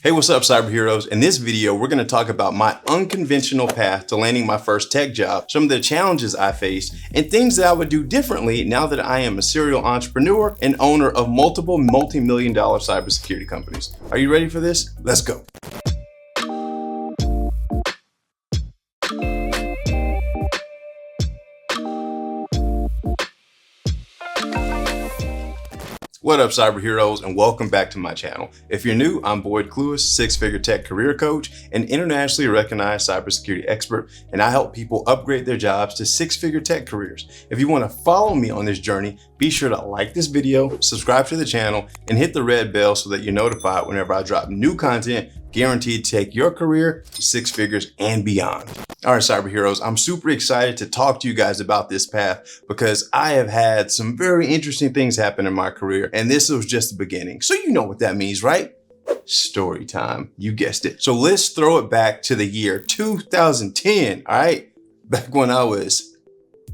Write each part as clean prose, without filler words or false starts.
Hey, what's up, cyber heroes? In this video, we're going to talk about my unconventional path to landing my first tech job, some of the challenges I faced, and things that I would do differently now that I am a serial entrepreneur and owner of multiple multi-million-dollar cybersecurity companies. Are you ready for this? Let's go. What up, cyber heroes, and welcome back to my channel. If you're new, I'm Boyd Clewis, six-figure tech career coach and internationally recognized cybersecurity expert, and I help people upgrade their jobs to six-figure tech careers. If you want to follow me on this journey, be sure to like this video, subscribe to the channel, and hit the red bell so that you're notified whenever I drop new content guaranteed to take your career to six figures and beyond. All right, cyber heroes, I'm super excited to talk to you guys about this path because I have had some very interesting things happen in my career, and this was just the beginning. So you know what that means, right? Story time. You guessed it. So let's throw it back to the year 2010, all right? Back when I was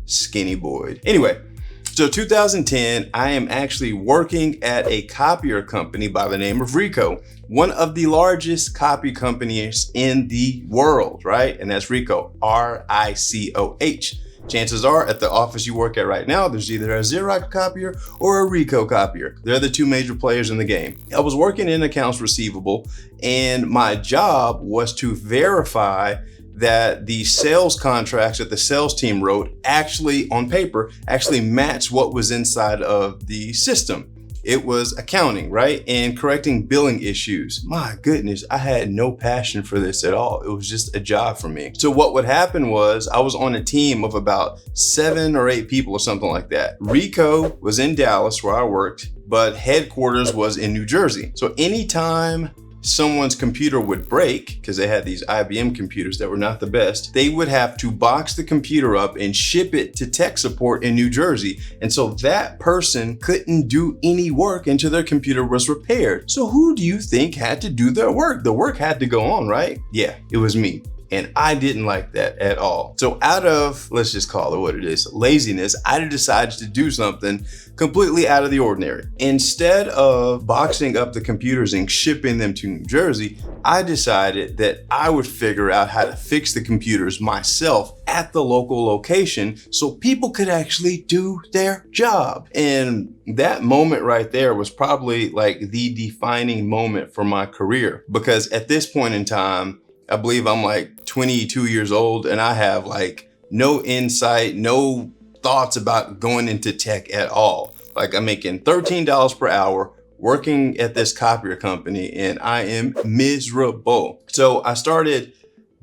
skinny Boyd. Anyway, so 2010, I am actually working at a copier company by the name of Ricoh, one of the largest copy companies in the world, right? And that's Ricoh, R-I-C-O-H. Chances are at the office you work at right now, there's either a Xerox copier or a Ricoh copier. They're the two major players in the game. I was working in accounts receivable, and my job was to verify that the sales contracts that the sales team wrote actually on paper actually matched what was inside of the system. It was accounting, right? And correcting billing issues. My goodness, I had no passion for this at all. It was just a job for me. So what would happen was I was on a team of about 7 or 8 people or something like that. Ricoh was in Dallas where I worked, but headquarters was in New Jersey. So anytime someone's computer would break, because they had these IBM computers that were not the best, they would have to box the computer up and ship it to tech support in New Jersey. And so that person couldn't do any work until their computer was repaired. So who do you think had to do their work? The work had to go on, right? Yeah, it was me. And I didn't like that at all. So out of, let's just call it what it is, laziness, I decided to do something completely out of the ordinary. Instead of boxing up the computers and shipping them to New Jersey, I decided that I would figure out how to fix the computers myself at the local location so people could actually do their job. And that moment right there was probably like the defining moment for my career, because at this point in time, I believe I'm like 22 years old and I have like no insight, no thoughts about going into tech at all. Like I'm making $13 per hour working at this copier company and I am miserable. So I started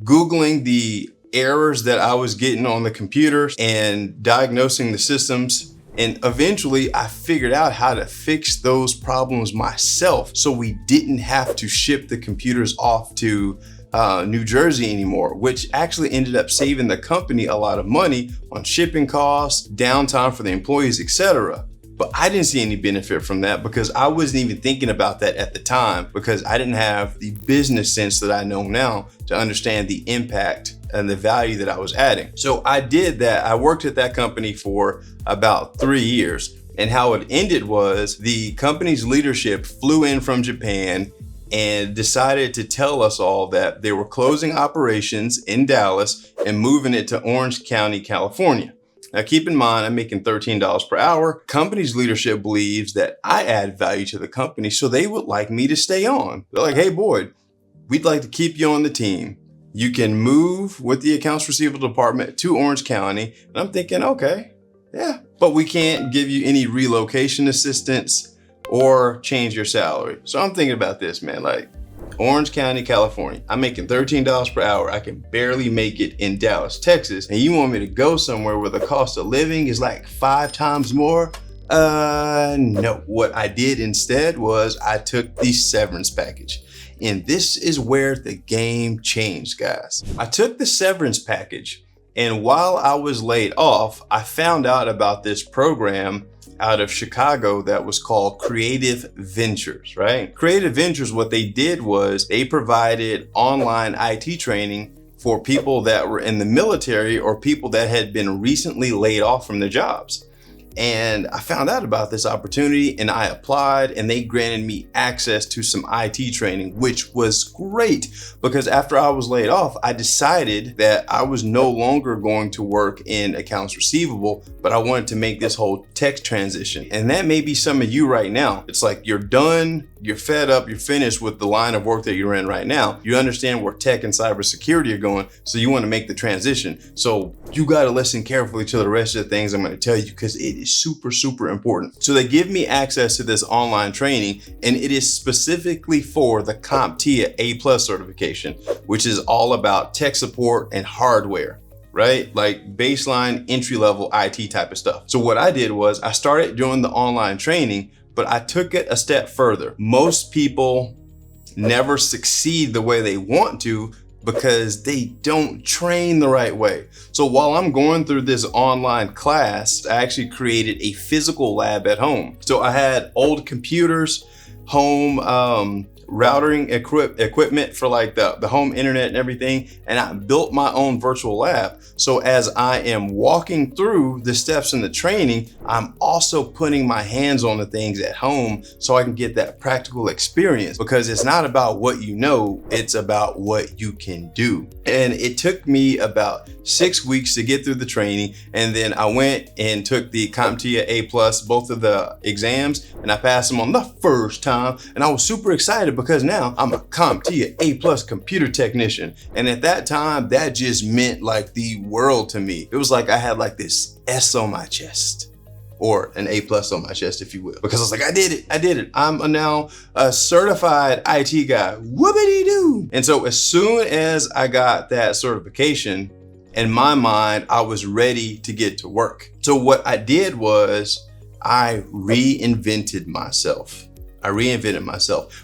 Googling the errors that I was getting on the computers and diagnosing the systems. And eventually I figured out how to fix those problems myself so we didn't have to ship the computers off to New Jersey anymore, which actually ended up saving the company a lot of money on shipping costs, downtime for the employees, etc. But I didn't see any benefit from that because I wasn't even thinking about that at the time because I didn't have the business sense that I know now to understand the impact and the value that I was adding. So I did that. I worked at that company for about 3 years. And how it ended was the company's leadership flew in from Japan and decided to tell us all that they were closing operations in Dallas and moving it to Orange County, California. Now keep in mind, I'm making $13 per hour. Company's leadership believes that I add value to the company, so they would like me to stay on. They're like, hey Boyd, we'd like to keep you on the team. You can move with the accounts receivable department to Orange County. And I'm thinking, okay, yeah, but we can't give you any relocation assistance or change your salary. So I'm thinking about this, man, like Orange County, California, I'm making $13 per hour. I can barely make it in Dallas, Texas. And you want me to go somewhere where the cost of living is like 5 times more? No. What I did instead was I took the severance package. And this is where the game changed, guys. I took the severance package, and while I was laid off, I found out about this program out of Chicago that was called Creative Ventures, right? Creative Ventures, what they did was they provided online IT training for people that were in the military or people that had been recently laid off from their jobs. And I found out about this opportunity and I applied, and they granted me access to some IT training, which was great because after I was laid off, I decided that I was no longer going to work in accounts receivable, but I wanted to make this whole tech transition. And that may be some of you right now. It's like you're done, you're fed up, you're finished with the line of work that you're in right now. You understand where tech and cybersecurity are going, so you want to make the transition. So you got to listen carefully to the rest of the things I'm going to tell you because it is super, super important. So they give me access to this online training, and it is specifically for the CompTIA A+ certification, which is all about tech support and hardware, right? Like baseline entry-level IT type of stuff. So what I did was I started doing the online training, but I took it a step further. Most people never succeed the way they want to because they don't train the right way. So while I'm going through this online class, I actually created a physical lab at home. So I had old computers, home routing equipment for like the home internet and everything, and I built my own virtual lab. So as I am walking through the steps in the training, I'm also putting my hands on the things at home so I can get that practical experience, because it's not about what you know, it's about what you can do. And it took me about 6 weeks to get through the training, and then I went and took the CompTIA A+, both of the exams, and I passed them on the first time, and I was super excited because now I'm a CompTIA A+ computer technician. And at that time, that just meant like the world to me. It was like I had like this S on my chest, or an A+ on my chest, if you will, because I was like, I did it. I'm now a certified IT guy, whoopity-doo. And so as soon as I got that certification, in my mind, I was ready to get to work. So what I did was I reinvented myself.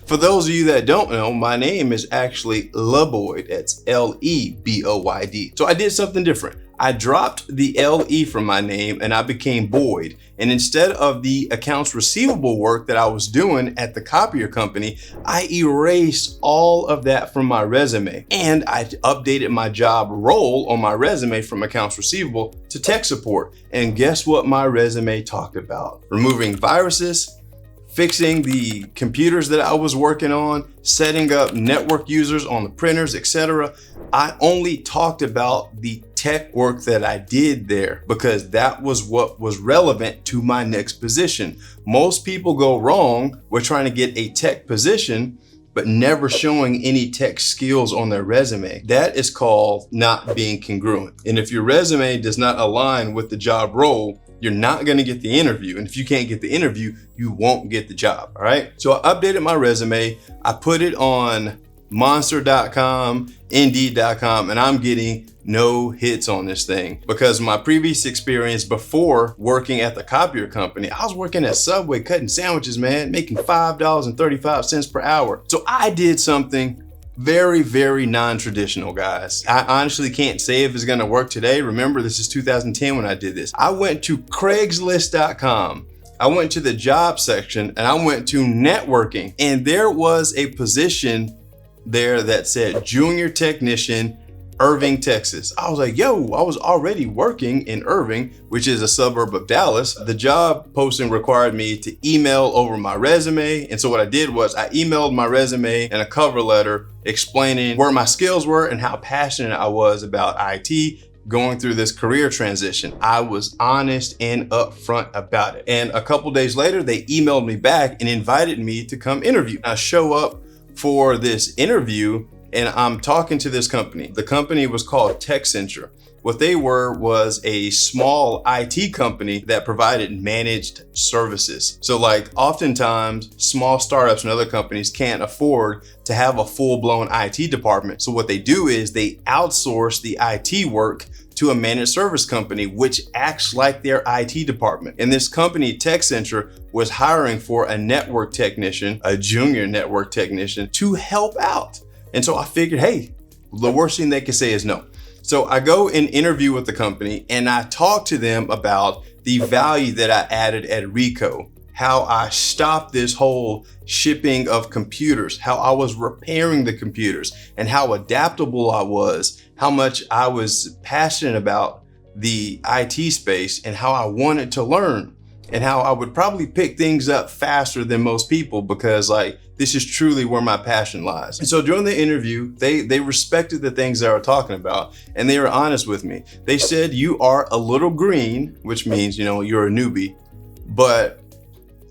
For those of you that don't know, my name is actually LeBoyd. That's L-E-B-O-Y-D. So I did something different. I dropped the L-E from my name and I became Boyd. And instead of the accounts receivable work that I was doing at the copier company, I erased all of that from my resume. And I updated my job role on my resume from accounts receivable to tech support. And guess what my resume talked about? Removing viruses, fixing the computers that I was working on, setting up network users on the printers, etc. I only talked about the tech work that I did there because that was what was relevant to my next position. Most people go wrong with trying to get a tech position, but never showing any tech skills on their resume. That is called not being congruent. And if your resume does not align with the job role, you're not gonna get the interview. And if you can't get the interview, you won't get the job, all right? So I updated my resume. I put it on monster.com, indeed.com, and I'm getting no hits on this thing because my previous experience before working at the copier company, I was working at Subway cutting sandwiches, man, making $5.35 per hour. So I did something very, very non-traditional, guys. I honestly can't say if it's gonna work today. Remember, this is 2010 when I did this. I went to Craigslist.com. I went to the job section and I went to networking, and there was a position there that said junior technician, Irving, Texas. I was like, yo, I was already working in Irving, which is a suburb of Dallas. The job posting required me to email over my resume. And so what I did was I emailed my resume and a cover letter explaining where my skills were and how passionate I was about IT going through this career transition. I was honest and upfront about it. And a couple days later, they emailed me back and invited me to come interview. I show up for this interview and I'm talking to this company. The company was called TechCentre. What they were was a small IT company that provided managed services. So like oftentimes small startups and other companies can't afford to have a full-blown IT department. So what they do is they outsource the IT work to a managed service company, which acts like their IT department. And this company, TechCentre, was hiring for a network technician, a junior network technician, to help out. And so I figured, hey, the worst thing they could say is no. So I go and interview with the company and I talk to them about the value that I added at Rico, how I stopped this whole shipping of computers, how I was repairing the computers, and how adaptable I was, how much I was passionate about the IT space and how I wanted to learn. and how I would probably pick things up faster than most people because like this is truly where my passion lies. And so during the interview, they respected the things that I was talking about, and they were honest with me. They said, you are a little green, which means, you know, you're a newbie, but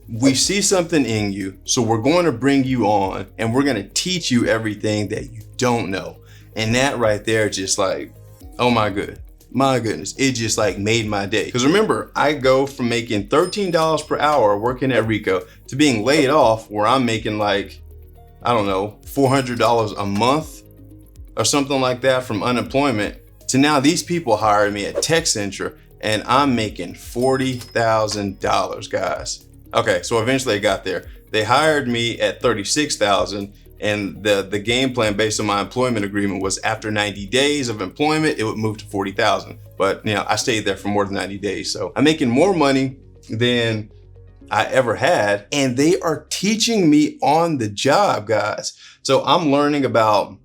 we see something in you, so we're going to bring you on and we're going to teach you everything that you don't know. And that right there, just like, oh my goodness, it just like made my day. Because remember, I go from making $13 per hour working at Ricoh to being laid off where I'm making like, I don't know, $400 a month or something like that from unemployment, to now these people hired me at TechCentra and I'm making $40,000, guys. Okay, so eventually I got there. They hired me at $36,000, and the game plan based on my employment agreement was after 90 days of employment, it would move to $40,000. But you know, I stayed there for more than 90 days. So I'm making more money than I ever had, and they are teaching me on the job, guys. So I'm learning about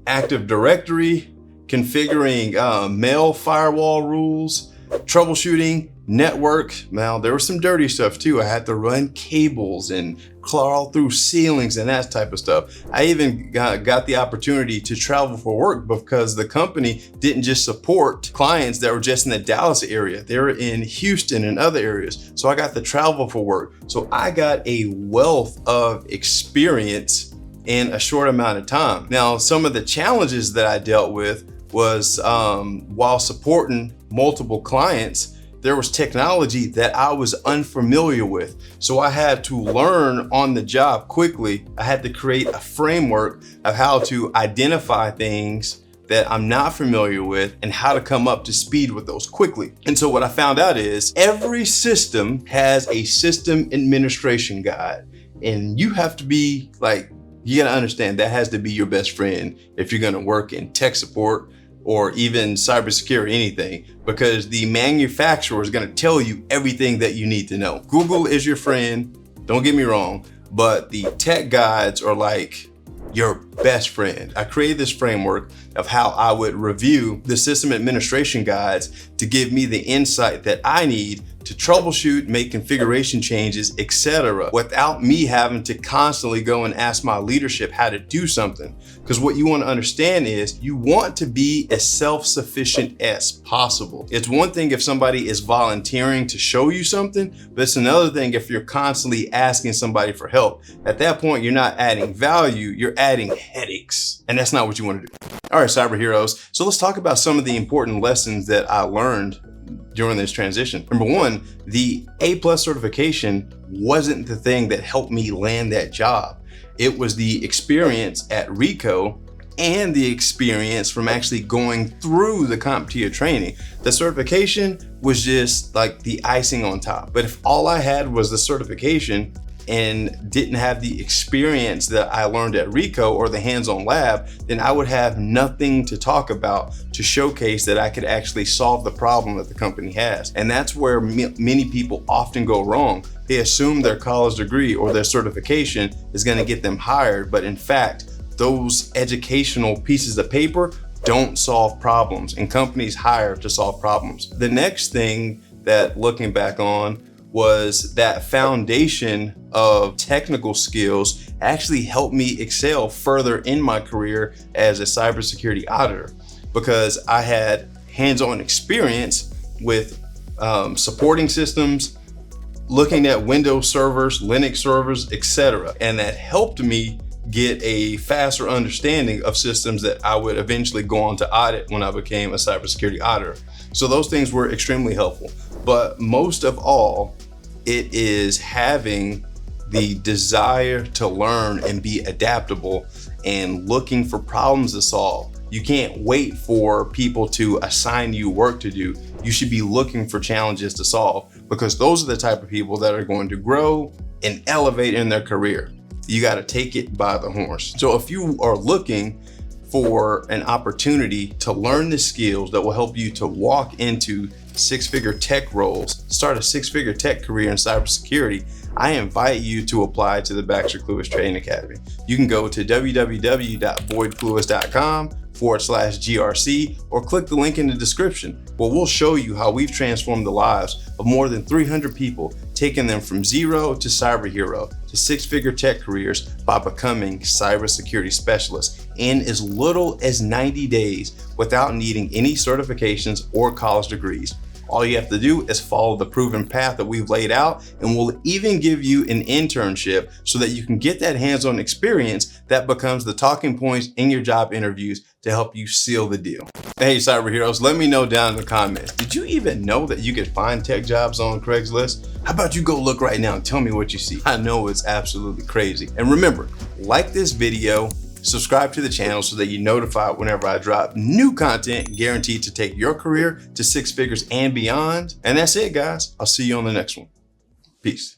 Active Directory, configuring mail firewall rules, troubleshooting, network. Now there was some dirty stuff too. I had to run cables and crawl through ceilings and that type of stuff. I even got the opportunity to travel for work because the company didn't just support clients that were just in the Dallas area. They were in Houston and other areas. So I got to travel for work. So I got a wealth of experience in a short amount of time. Now, some of the challenges that I dealt with was while supporting multiple clients, there was technology that I was unfamiliar with. So I had to learn on the job quickly. I had to create a framework of how to identify things that I'm not familiar with and how to come up to speed with those quickly. And so what I found out is every system has a system administration guide, and you have to be like, you gotta understand that has to be your best friend if you're gonna work in tech support or even cybersecurity, anything, because the manufacturer is gonna tell you everything that you need to know. Google is your friend, don't get me wrong, but the tech guides are like your best friend. I created this framework of how I would review the system administration guides to give me the insight that I need to troubleshoot, make configuration changes, etc., without me having to constantly go and ask my leadership how to do something. Because what you want to understand is you want to be as self-sufficient as possible. It's one thing if somebody is volunteering to show you something, but it's another thing if you're constantly asking somebody for help. At that point, you're not adding value, you're adding headaches. And that's not what you want to do. All right, cyber heroes. So let's talk about some of the important lessons that I learned during this transition. Number one, the A+ certification wasn't the thing that helped me land that job. It was the experience at Ricoh and the experience from actually going through the CompTIA training. The certification was just like the icing on top. But if all I had was the certification and didn't have the experience that I learned at Ricoh or the hands-on lab, then I would have nothing to talk about to showcase that I could actually solve the problem that the company has. And that's where many people often go wrong. They assume their college degree or their certification is going to get them hired, but in fact, those educational pieces of paper don't solve problems, and companies hire to solve problems. The next thing that, looking back on, was that foundation of technical skills actually helped me excel further in my career as a cybersecurity auditor, because I had hands-on experience with supporting systems, looking at Windows servers, Linux servers, etc. And that helped me get a faster understanding of systems that I would eventually go on to audit when I became a cybersecurity auditor. So those things were extremely helpful. But most of all, it is having the desire to learn and be adaptable and looking for problems to solve. You can't wait for people to assign you work to do. You should be looking for challenges to solve, because those are the type of people that are going to grow and elevate in their career. You got to take it by the horns. So if you are looking for an opportunity to learn the skills that will help you to walk into six-figure tech roles, start a six-figure tech career in cybersecurity, I invite you to apply to the Baxter Clewis Training Academy. You can go to www.boydclewis.com/GRC or click the link in the description. where we'll show you how we've transformed the lives of more than 300 people, taking them from zero to cyber hero to six-figure tech careers by becoming cybersecurity specialists in as little as 90 days without needing any certifications or college degrees. All you have to do is follow the proven path that we've laid out, and we'll even give you an internship so that you can get that hands-on experience that becomes the talking points in your job interviews to help you seal the deal. Hey, cyber heroes, let me know down in the comments. Did you even know that you could find tech jobs on Craigslist? How about you go look right now and tell me what you see? I know it's absolutely crazy. And remember, like this video, subscribe to the channel so that you're notified whenever I drop new content guaranteed to take your career to six figures and beyond. And that's it, guys. I'll see you on the next one. Peace.